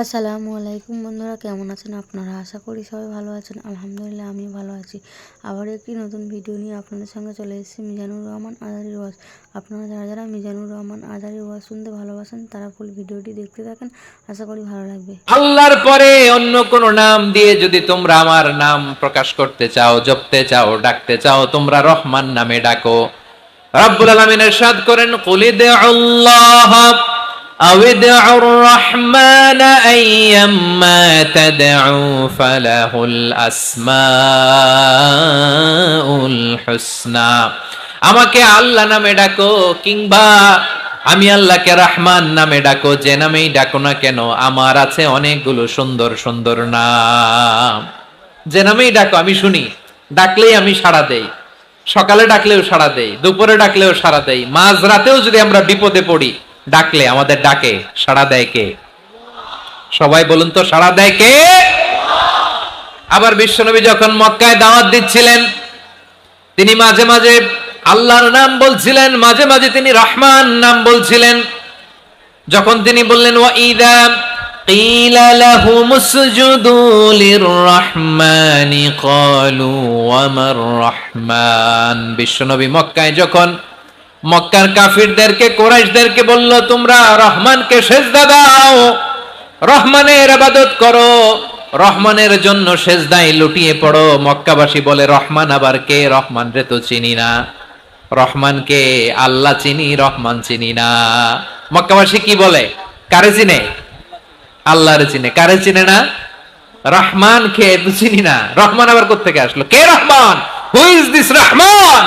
আসসালামু আলাইকুম বন্ধুরা, কেমন আছেন আপনারা? আশা করি সবাই ভালো আছেন। আলহামদুলিল্লাহ আমিও ভালো আছি। আবার একটি নতুন ভিডিও নিয়ে আপনাদের সঙ্গে চলে এসেছি মিজানুর রহমান আজারির ওয়াজ। আপনারা যারা যারা মিজানুর রহমান আজারির ওয়াজ শুনতে ভালোবাসেন তারা ফুল ভিডিওটি দেখতে থাকেন, আশা করি ভালো লাগবে। আল্লাহর পরে অন্য কোন নাম দিয়ে যদি তোমরা আমার নাম প্রকাশ করতে চাও, জপতে চাও, ডাকতে চাও, তোমরা রহমান নামে ডাকো। রব্বুল আলামিন ইরশাদ করেন, কুলিদুল্লাহ আউদিউর রহমান আইয়াম্মা তাদউ ফালাহুল আসমাউল হুসনা। আমাকে আল্লাহ নামে ডাকো কিংবা আমি আল্লাহকে রহমান নামে ডাকো, যে নামেই ডাকো না কেন আমার আছে অনেকগুলো সুন্দর সুন্দর নাম। যে নামেই ডাকো আমি শুনি, ডাকলেই আমি সাড়া দেই। সকালে ডাকলেও সাড়া দেই, দুপুরে ডাকলেও সাড়া দেই, মাঝ রাতেও যদি আমরা বিপদে পড়ি ডাকলে আমাদের ডাকে সাড়া দেয় কে? সবাই বলুন তো, সাড়া দেয় কে? আবার বিশ্বনবী যখন মক্কায় দাওয়াত দিচ্ছিলেন তিনি মাঝে মাঝে আল্লাহর নাম বলছিলেন, মাঝে মাঝে তিনি রহমান নাম বলছিলেন। যখন তিনি বললেন ওয়াইদা কিলা লাহুম উসজুদু লিররহমানি ক্বালু ওয়ামার রহমান। বিশ্বনবী মক্কায় যখন মক্কার কাফিরদেরকে, কুরাইশদেরকে বলল তোমরা রহমানকে সেজদা দাও, রহমানের ইবাদত করো, রহমানের জন্য সেজদায় লুটিয়ে পড়ো। মক্কাবাসী বলে রহমান আবার কে? রহমান রে তো চিনি না। রহমানকে আল্লাহ চিনি, রহমান চিনি না। মক্কাবাসী কি বলে? কারে চিনে? আল্লাহরে চিনে। কারে চিনে না? রহমান কে তো চিনি না। রহমান আবার কোত্থেকে আসলো? কে Rahman? Who is this Rahman?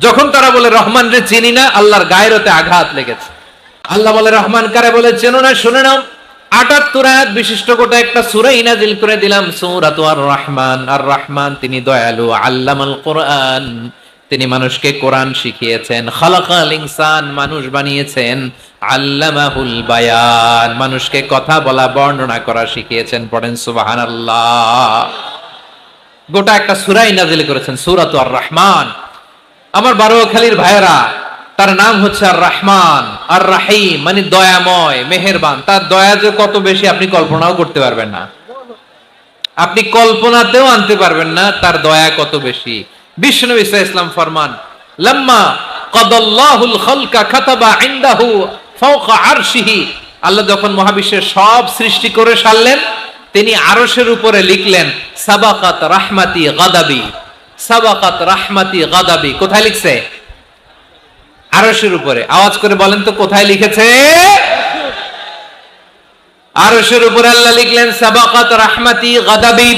যখন তারা বলে রহমান রে চিনি না, আল্লাহর গায়রতে আঘাত লেগেছে। আল্লাহ বলে রহমান কারে বলে চেনো না? শুনে নাও, ৭৮ আয়াত বিশিষ্ট গোটা একটা সূরা নাযিল করে দিলাম, সূরাতু আর রহমান। আর রহমান তিনি দয়ালু, আল্লামাল কোরআন, তিনি মানুষকে কোরআন শিখিয়েছেন। খালাকাল ইনসান, মানুষ বানিয়েছেন। আল্লামাহুল বায়ান, মানুষকে কথা বলা, বর্ণনা করা শিখিয়েছেন। পড়েন সুবহানাল্লাহ। গোটা একটা সূরাই নাযিল করেছেন, সূরাতু আর রহমান। আমার বারোখালীর ভাইয়েরা, তার নাম হচ্ছে আর রহমান আর রাহিম, মানে দয়াময়, মেহেরবান। তার দয়া যে কত বেশি আপনি কল্পনাও করতে পারবেন না, আপনি কল্পনাতেও আনতে পারবেন না তার দয়া কত বেশি। বিশ্বনবী সাল্লাল্লাহু আলাইহি ওয়াসাল্লাম ফরমান, লাম্মা কাদাল্লাহুল খালকা কাতাবা ইনদাহু ফাওকা আরশিহি। আল্লাহ যখন মহাবিশ্বের সব সৃষ্টি করে সারলেন, তিনি আরশের উপরে লিখলেন সাবাকাত রাহমাতি গাদাবি। সাবাকাত রাহমাতি গাদাবি কোথায় লিখছে? আরশের উপরে। আওয়াজ করে বলেন তো কোথায় লিখেছে? আরশের উপরে আল্লাহ লিখলেন সাবাকাত রাহমাতি গাদাবি।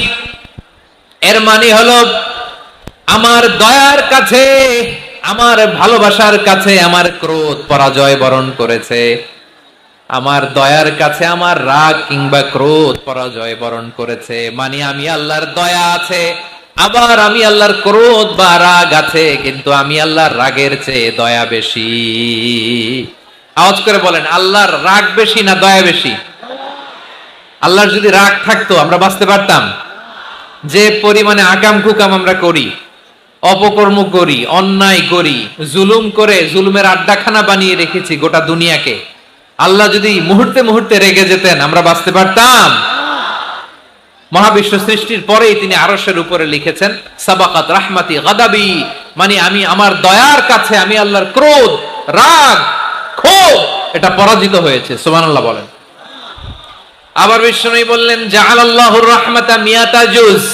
এর মানে হলো আমার দয়ার কাছে, আমার ভালোবাসার কাছে আমার ক্রোধ পরাজয় বরণ করেছে। আমার দয়ার কাছে আমার রাগ কিংবা ক্রোধ পরাজয় বরণ করেছে। মানে আমি আল্লাহর দয়া আছে, আবার আমি আল্লাহর ক্রোধ বা রাগ আছে, কিন্তু আমি আল্লাহর রাগের চেয়ে দয়া বেশি। আওয়াজ করে বলেন, আল্লাহর রাগ বেশি না দয়া বেশি? আল্লাহর যদি রাগ থাকতো আমরা বাঁচতে পারতাম? যে পরিমাণে আকাম কুকাম আমরা করি, অপকর্ম করি, অন্যায় করি, জুলুম করে জুলুমের আড্ডাখানা বানিয়ে রেখেছি গোটা দুনিয়াকে, আল্লাহ যদি মুহূর্তে মুহূর্তে রেগে যেতেন আমরা বাঁচতে পারতাম? মহাবিশ্ব সৃষ্টির পরেই তিনি আরশের উপরে লিখেছেন সাবাকাত রাহমাতি গাদাবি, মানে আমি আমার দয়ার কাছে আমি আল্লাহর ক্রোধ, রাগ, ক্ষোভ এটা পরাজিত হয়েছে। সুবহানাল্লাহ বলেন। আবার বিষ্ণু বললেন জাআলাল্লাহুর রাহমাতা মিয়াতা জুজ।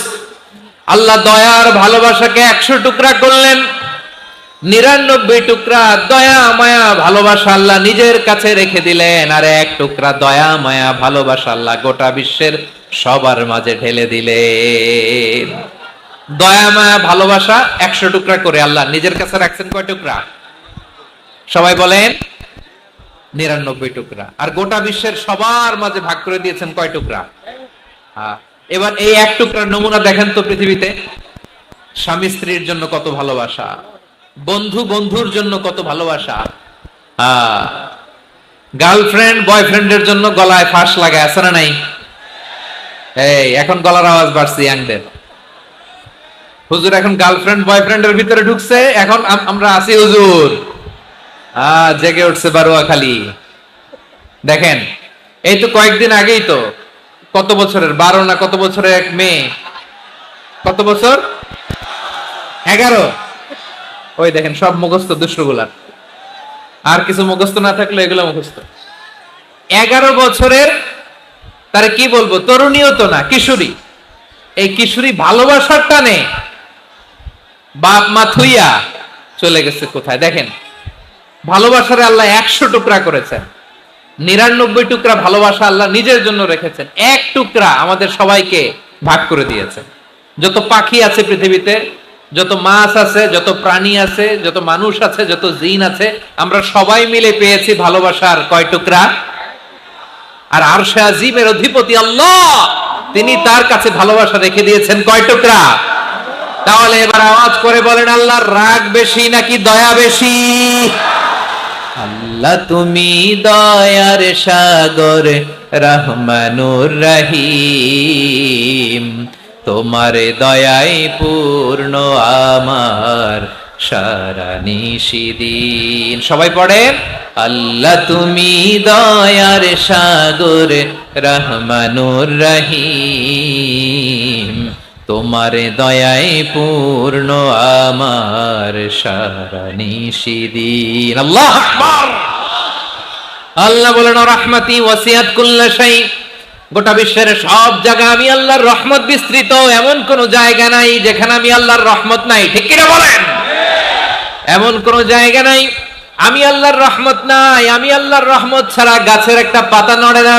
আল্লাহ দয়ার ভালোবাসাকে ১০০ টুকরা করলেন। ৯৯ টুকরা দয়া মায়া ভালোবাসা আল্লাহ নিজের কাছে রেখে দিলেন, আর ১ টুকরা দয়া মায়া ভালোবাসা আল্লাহ গোটা বিশ্বের সবার মাঝে ঢেলে দিলেন। দয়া মায়া ভালোবাসা ১০০ টুকরা করে আল্লাহ নিজের কাছে রাখছেন কয় টুকরা? সবাই বলেন ৯৯ টুকরা। আর গোটা বিশ্বের সবার মাঝে ভাগ করে দিয়েছেন কয় টুকরা? এবার এই ১ টুকরার নমুনা দেখেন তো পৃথিবীতে। স্বামী স্ত্রীর জন্য কত ভালোবাসা, বন্ধু বন্ধুর জন্য কত ভালোবাসা, গার্লফ্রেন্ড বয়ফ্রেন্ডের জন্য গলায় ফাঁস লাগায়, আছে না নাই? এই এখন গলার আওয়াজ বাড়ছে ইয়াংদের। হুজুর এখন গার্লফ্রেন্ড বয়ফ্রেন্ডের ভিতরে ঢুকছে, এখন আমরা আছি হুজুর। জেগে উঠছে বারোয়াখালী। দেখেন এই তো কয়েকদিন আগেই তো, কত বছরের 12 না কত বছরের এক মেয়ে, কত বছর, 11। ওই দেখেন সব মুখস্থ দুষ্টগুলার, আর কিছু মুখস্থ না থাকলে এগুলো মুখস্থ। 11 বছরের, তারে কি বলবো, তরুণীও তো না, কিশোরী। এই কিশোরী ভালোবাসার টানে বাপ মা থুইয়া চলে গেছে কোথায় দেখেন। ভালোবাসারে আল্লাহ 100 টুকরা করেছেন, 99 টুকরা ভালোবাসা আল্লাহ নিজের জন্য রেখেছেন, এক টুকরা আমাদের সবাইকে ভাগ করে দিয়েছেন। যত পাখি আছে পৃথিবীতে, যত মাছ আছে, যত প্রাণী আছে, যত মানুষ আছে, যত জিন আছে, আমরা সবাই মিলে পেয়েছি ভালোবাসার কয় টুকরা। আর আরশে আজিমের অধিপতি আল্লাহ, তিনি তার কাছে ভালোবাসা রেখে দিয়েছেন কয় টুকরা। তাহলে এবার আওয়াজ করে বলেন, আল্লাহর রাগ বেশি নাকি দয়া বেশি? আল্লাহ তুমি দয়ার সাগর, রহমানুর রহিম, তোমার দয়ায় পূর্ণ আমার সারা নিশিদিন। সবাই পড়েন, আল্লাহ তুমি দয়ার সাগর, রহমানুর রহিম, তোমার দয়ায় পূর্ণ আমার সারা নিশিদিন। আল্লাহু আকবার। আল্লাহ বলেন, রাহমাতি ওয়াসিআত কুল্লা শাই, গোটা বিশ্বের সব জায়গা আমি আল্লাহর রহমত বিস্তৃত, এমন কোন জায়গা নাই যেখানে আমি আল্লাহর রহমত নাই। ঠিক কিনা বলেন? এমন কোন জায়গা নাই আমি আল্লাহর রহমত নাই। আমি আল্লাহর রহমত ছাড়া গাছের একটা পাতা নড়ে না,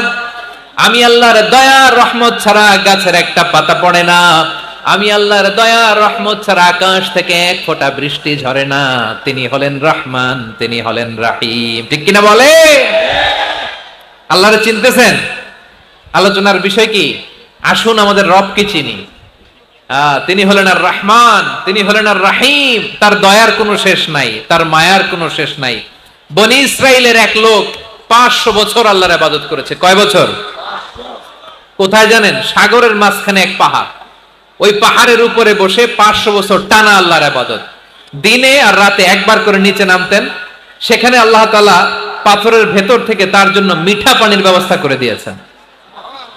আমি আল্লাহর দয়া রহমত ছাড়া গাছের একটা পাতা পড়ে না, আমি আল্লাহর দয়া রহমত ছাড়া আকাশ থেকে এক ফোঁটা বৃষ্টি ঝরে না। তিনি হলেন রহমান, তিনি হলেন রাহিম। ঠিক কিনা বলে? আল্লাহরে চিনতেছেন? আলোচনার বিষয় কি? আসুন আমাদের রবকে চিনি। তিনি হলেন আর রহমান, তিনি হলেন আর রাহিম। তার দয়ার কোনো শেষ নাই, তার মায়ার কোনো শেষ নাই। বনি ইসরাইলের এক লোক 500 বছর আল্লাহর ইবাদত করেছে। কয় বছর? কোথায় জানেন? সাগরের মাঝখানে এক পাহাড়, ওই পাহাড়ের উপরে বসে 500 বছর টানা আল্লাহর ইবাদত। দিনে আর রাতে একবার করে নিচে নামতেন। সেখানে আল্লাহ তাআলা পাথরের ভেতর থেকে তার জন্য মিঠা পানির ব্যবস্থা করে দিয়েছেন,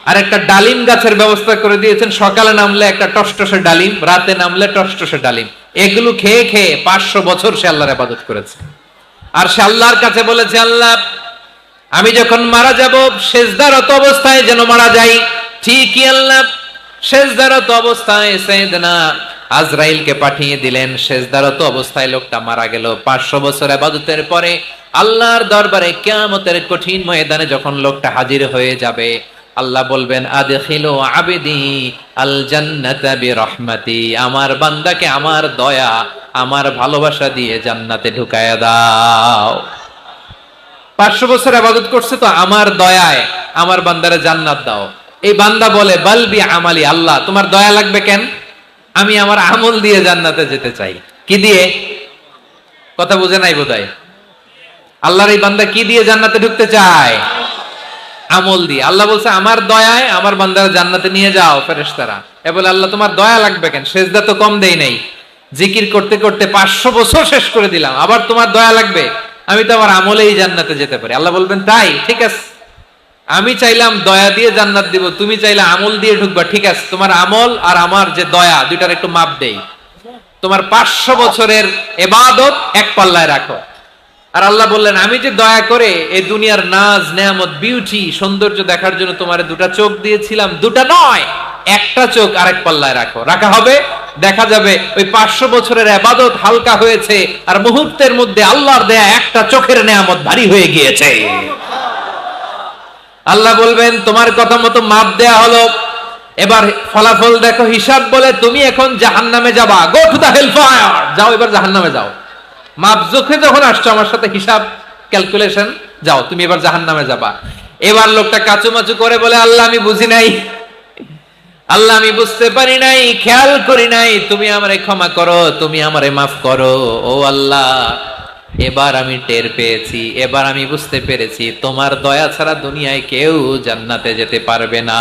আর একটা ডালিম গাছের ব্যবস্থা করে দিয়েছেন। সকালে নামলে একটা টসটসে ডালিম, রাতে নামলে টসটসে ডালিম। এগুলো খেয়ে খেয়ে 500 বছর সে আল্লাহর ইবাদত করেছে। আর সে আল্লাহর কাছে বলেছে, আল্লাহ আমি যখন মারা যাব সেজদারত অবস্থায় যেন মারা যাই। ঠিকই আল্লাহ সেজদারত অবস্থায় সাইয়েদনা আজরাইলকে পাঠিয়ে দিলেন। সেজদারত অবস্থায় লোকটা মারা গেল। 500 বছর ইবাদতের পরে আল্লাহর দরবারে কিয়ামতের কঠিন ময়দানে যখন লোকটা হাজির হয়ে যাবে, আল্লাহ বলবেন, আদখিলু আবদি আল জান্নাতা বিরহমাতি, আমার বান্দাকে আমার দয়া, আমার ভালোবাসা দিয়ে জান্নাতে ঢুকায়া দাও। 500 বছর ইবাদত করছে তো আমার দয়ায় আমার বান্দারে জান্নাত দাও। এই বান্দা বলে, বালবি আমালি, আল্লাহ তোমার দয়া লাগবে কেন? আমি আমার আমল দিয়ে জান্নাতে যেতে চাই। কি দিয়ে? কথা বুঝে নাই বোধহয়। আল্লাহর এই বান্দা কি দিয়ে জান্নাতে ঢুকতে চায়? আমল দিয়ে। আল্লাহ বলছে, আমার দয়ায় আমার বান্দারা জান্নাতে নিয়ে যাও ফেরেশতারা। এ বলে, আল্লাহ তোমার দয়া লাগবে কেন? সেজদা তো কম দেই নাই, জিকির করতে করতে 500 বছর শেষ করে দিলাম, আবার তোমার দয়া লাগবে? আমি তো আমার আমলেই জান্নাতে যেতে পারি। আল্লাহ বলবেন, তাই ঠিক আছে, আমি চাইলাম দয়া দিয়ে জান্নাত দিব, তুমি চাইলে আমল দিয়ে ঢুকবা। ঠিক আছে, তোমার আমল আর আমার যে দয়া, দুইটার একটু মাপ দেই। তোমার 500 বছরের ইবাদত এক পাল্লায় রাখো। আর আল্লাহ বললেন, আমি যে দয়া করে এই দুনিয়ার নাজ নেয়ামত বিউটি সৌন্দর্য দেখার জন্য তোমারে 2টা চোখ দিয়েছিলাম, 2টা নয়, একটা চোখ আরেক পাল্লায় রাখো। রাখা হবে, দেখা যাবে ওই 500 বছরের ইবাদত হালকা হয়েছে, আর মুহূর্তের মধ্যে আল্লাহর দেয়া একটা চোখের নেয়ামত ভারী হয়ে গিয়েছে। আল্লাহ বলবেন, তোমার কথা মতো মাপ দেয়া হলো, এবার ফলাফল দেখো, হিসাব বলে তুমি এখন জাহান্নামে যাবা। Go to the hell fire, যাও এবার জাহান্নামে যাও। মাপ জোখে যখন আসছো আমার সাথে হিসাব ক্যালকুলেশন, যাও তুমি এবার জাহান্নামে যাবা। এবার লোকটা কাচুমাচু করে বলে, আল্লাহ আমি বুঝি নাই, আল্লাহ আমি বুঝতে পারি নাই, খেয়াল করি নাই, তুমি আমারে ক্ষমা করো, তুমি আমারে মাফ করো। ও আল্লাহ, এবার আমি টের পেয়েছি, এবার আমি বুঝতে পেরেছি, তোমার দয়া ছাড়া দুনিয়ায় কেউ জান্নাতে যেতে পারবে না,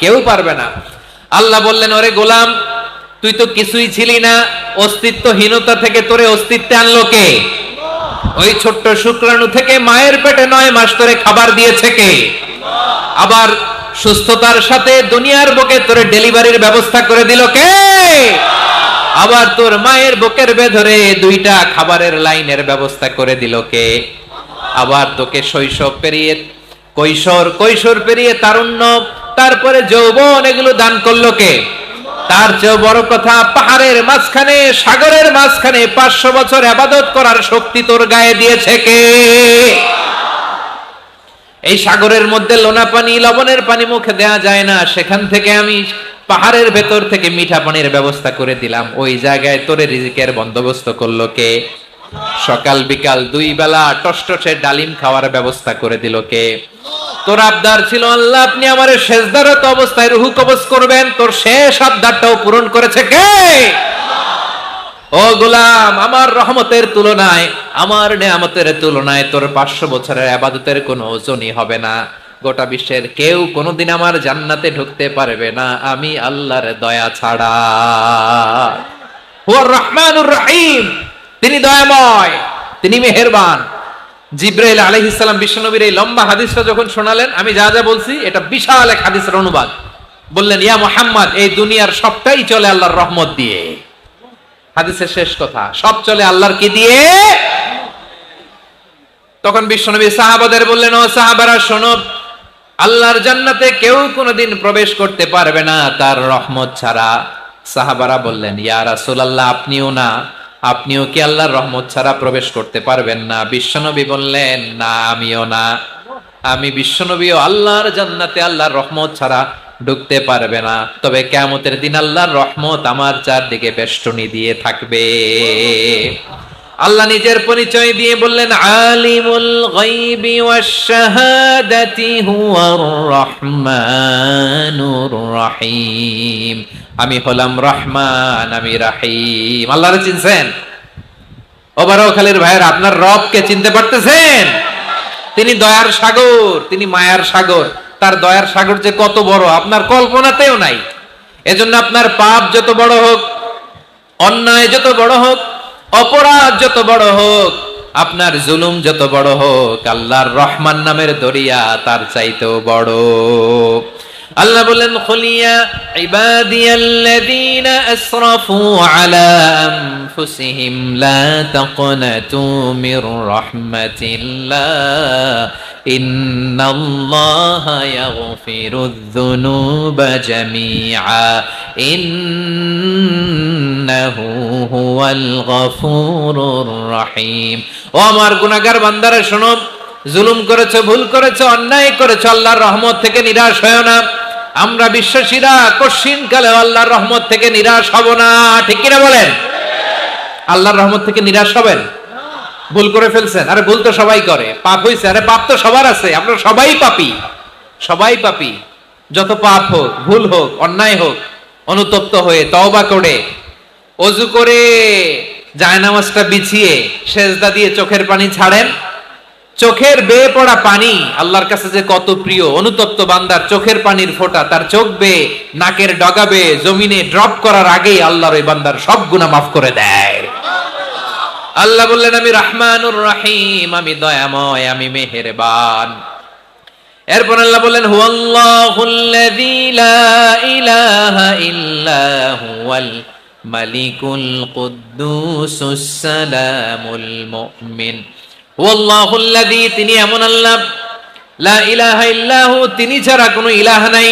কেউ পারবে না। আল্লাহ বললেন, ওরে গোলাম, তুই তো কিছুই ছিলি না, অস্তিত্বহীনতা থেকে তোরে অস্তিত্বে আনলো কে? ওই ছোট্ট শুক্রাণু থেকে মায়ের পেটে 9 মাস ধরে খাবার দিয়েছে কে? আবার সুস্থতার সাথে দুনিয়ার বুকে তোরে ডেলিভারির ব্যবস্থা করে দিল কে? আবার তোর মায়ের বুকের ভেতরে 2টা খাবারের লাইনের ব্যবস্থা করে দিল কে? আবার তোকে শৈশব পেরিয়ে কৈশোর পেরিয়ে তারুণ্য, তারপরে যৌবন, এগুলো দান করলো কে? তার চেয়ে বড় কথা, পাহাড়ের মাঝখানে, সাগরের মাঝখানে 500 বছর ইবাদত করার শক্তি তোর গায়ে দিয়েছে কে? এই সাগরের মধ্যে লোনা পানি, লবণের পানি মুখে দেয়া যায় না, সেখান থেকে আমি পাহাড়ের ভেতর থেকে মিঠা পানির ব্যবস্থা করে দিলাম। ওই জায়গায় তোরে রিজিকের বন্দোবস্ত করলো কে? সকাল বিকাল 2 বেলা টসটসে ডালিম খাওয়ার ব্যবস্থা করে দিল কে? তোর আবদার ছিল আল্লাহ আপনি আমারে সেজদারত অবস্থায় রুহু কবজ করবেন, তোর শেষ আবদারটাও পূরণ করেছে কে? ও গোলাম, আমার রহমতের তুলনায়, আমার নেয়ামতের তুলনায় তোর 500 বছরের ইবাদতের কোনো ওজনই হবে না। গোটা বিশ্বের কেউ কোনোদিন আমার জান্নাতে ঢুকতে পারবে না আমি আল্লাহর দয়া ছাড়া। হুয়ার রহমানুর রহিম, তিনি দয়াময়, তিনি মেহেরবান। জিব্রাইল আলাইহিস সালাম বিশ্বনবীর এই লম্বা হাদিসটা যখন শোনালেন, আমি যা যা বলছি এটা বিশাল এক হাদিসের অনুবাদ। বললেন, ইয়া মুহাম্মদ, এই দুনিয়ার সবটাই চলে আল্লাহর রহমত দিয়ে। হাদিসের শেষ কথা, সব চলে আল্লাহর কি দিয়ে? তখন বিশ্বনবী সাহাবাদের বললেন, ও সাহাবারা শোনো, আল্লাহর জান্নাতে কেউ কোনোদিন প্রবেশ করতে পারবে না তার রহমত ছাড়া। সাহাবারা বললেন, ইয়া রাসূলুল্লাহ, আপনিও না? আপনিও কি আল্লাহর রহমত ছাড়া প্রবেশ করতে পারবেন না? বিশ্বনবী বললেন, না, আমিও না। আমি বিশ্বনবীও আল্লাহর জান্নাতে আল্লাহর রহমত ছাড়া ঢুকতে পারবে না। তবে কিয়ামতের দিন আল্লাহর রহমত আমার চারদিকে বেষ্টনী দিয়ে থাকবে। আল্লাহ নিজের পরিচয় দিয়ে বললেন, আলিমুল গায়বি ওয়াশ শাহাদাতি হুয়ার রহমানুর রহিম। আমি হলাম রহমান, আমি রাহিম। আল্লাহরে চিনছেন? ও বারোখালীর ভাইয়ের, আপনার রবকে চিনতে পারতেছেন? তিনি দয়ার সাগর, তিনি মায়ার সাগর। তার দয়ার সাগর যে কত বড় আপনার কল্পনাতেও নাই। এজন্য আপনার পাপ যত বড় হোক, অন্যায় যত বড় হোক, অপরাধ যত বড় হোক, আপনার জুলুম যত বড় হোক, আল্লাহর রহমান নামের দরিয়া তার চাইতেও বড়। আল্লাহ বলেন, খুলিয়া ইবাদিয়াল্লাযীনা আসরাফু আলা আনফুসিহিম লা তাকনাতু মির রাহমাতিল্লাহ ইন্নাল্লাহা ইয়াগফিরুয যুনুবা জামিআ ইন্নাহু হুয়াল গফুরুর রহিম। ও আমার গুনাহগার বান্দারা শোনো, জুলুম করেছো, ভুল করেছো, অন্যায় করেছো, আল্লাহর রহমত থেকে নিরাশ হয়ো না। আমরা বিশ্বাসীরা কশিনকালে আল্লাহর রহমত থেকে নিরাশ হব না, ঠিক কিনা বলেন? আল্লাহর রহমত থেকে নিরাশ হবেন? ভুল করে ফেলছেন, আরে ভুল তো সবাই করে। পাপ হইছে, আরে পাপ তো সবার আছে, আমরা সবাই পাপী, সবাই পাপী। যত পাপ হোক, ভুল হোক, অন্যায় হোক, অনুতপ্ত হয়ে তওবা করে, ওযু করে, জায়নামাজটা বিছিয়ে সেজদা দিয়ে চোখের পানি ছাড়েন। চোখের বেয়ে পড়া পানি আল্লাহর কাছে যে কত প্রিয়। অনুতপ্ত বান্দার চোখের পানির ফোঁটা তার চোখ বেয়ে, নাকের ডগা বেয়ে জমিনে ড্রপ করার আগেই আল্লাহর ওই বান্দার সব গুনাহ মাফ করে দেয়। আল্লাহ বললেন, আমি রহমানুর রহিম, আমি দয়াময়, আমি মেহেরবান। এরপর আল্লাহ বললেন, হুয়াল্লাহুল্লাযী লা ইলাহা ইল্লা হুয়াল মালিকুল কুদ্দুসুস সালামুল মুমিন। হুয়াল্লাহুল্লাযী, তিনি এমন আল্লাহ, লা ইলাহা ইল্লাহু, তিনি ছাড়া কোনো ইলাহ নাই।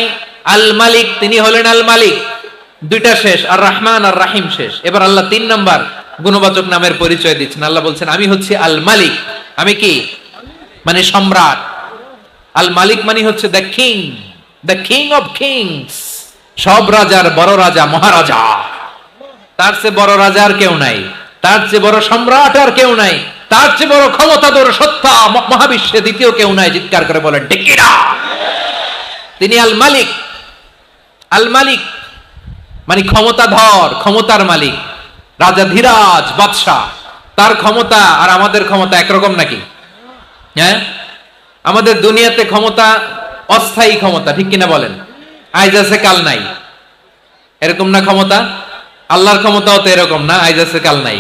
আল মালিক, তিনি হলেন আল মালিক। দুইটা শেষ, আর রহমান আর রাহিম শেষ। এবার আল্লাহ 3 নাম্বার গুণবাচক নামের পরিচয় দিচ্ছেন। আল্লাহ বলছেন, আমি হচ্ছি আল মালিক। আমি কি? মানে সম্রাট। আল মালিক মানে হচ্ছে the king, the king of kings, সব রাজার বড় রাজা, মহারাজা। তার চেয়ে বড় রাজা আর কেউ নাই, তার চেয়ে বড় সম্রাট আর কেউ নাই, তার চেয়ে বড় ক্ষমতাধর সত্তা মহাবিশ্বে দ্বিতীয় কেউ নাই। চিৎকার করে বলেন ঠিক কিনা? তিনি আল মালিক। আল মালিক মানে ক্ষমতাধর, ক্ষমতার মালিক, রাজা ধীরাজ বাদশাহ। তার ক্ষমতা আর আমাদের ক্ষমতা একরকম নাকি? হ্যাঁ, আমাদের দুনিয়াতে ক্ষমতা অস্থায়ী ক্ষমতা, ঠিক কিনা বলেন? আইজ আছে কাল নাই, এরকম না ক্ষমতা? আল্লাহর ক্ষমতাও তো এরকম না, আইজ আছে কাল নাই,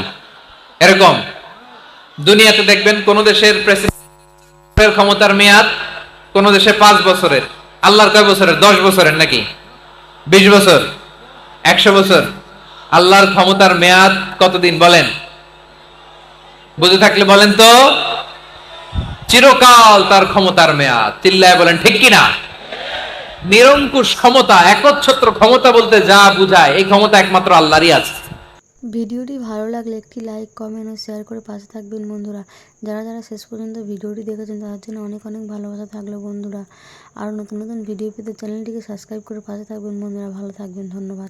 এরকম। দুনিয়াতে দেখবেন কোন দেশের প্রেসিডেন্টের ক্ষমতার মেয়াদ কোন দেশে 5 বছরের, আল্লাহর কয় বছরের? 10 বছরের নাকি 20 বছর, 100 বছর? আল্লাহর ক্ষমতার মেয়াদ কতদিন বলেন? বুঝে থাকলে বলেন তো। চিরকাল তার ক্ষমতার মেয়াদ। চিল্লায় বলেন ঠিক কিনা? নিরঙ্কুশ ক্ষমতা, একচ্ছত্র ক্ষমতা বলতে যা বুঝায়, এই ক্ষমতা একমাত্র আল্লাহরই আছে। ভিডিওটি ভালো লাগলে একটি লাইক, কমেন্ট ও শেয়ার করে পাশে থাকবেন বন্ধুরা। যারা যারা শেষ পর্যন্ত ভিডিওটি দেখেছেন তাদের জন্য অনেক অনেক ভালোবাসা থাকলো বন্ধুরা। আর নতুন নতুন ভিডিও পেতে চ্যানেলটিকে সাবস্ক্রাইব করে পাশে থাকবেন বন্ধুরা। ভালো থাকবেন, ধন্যবাদ।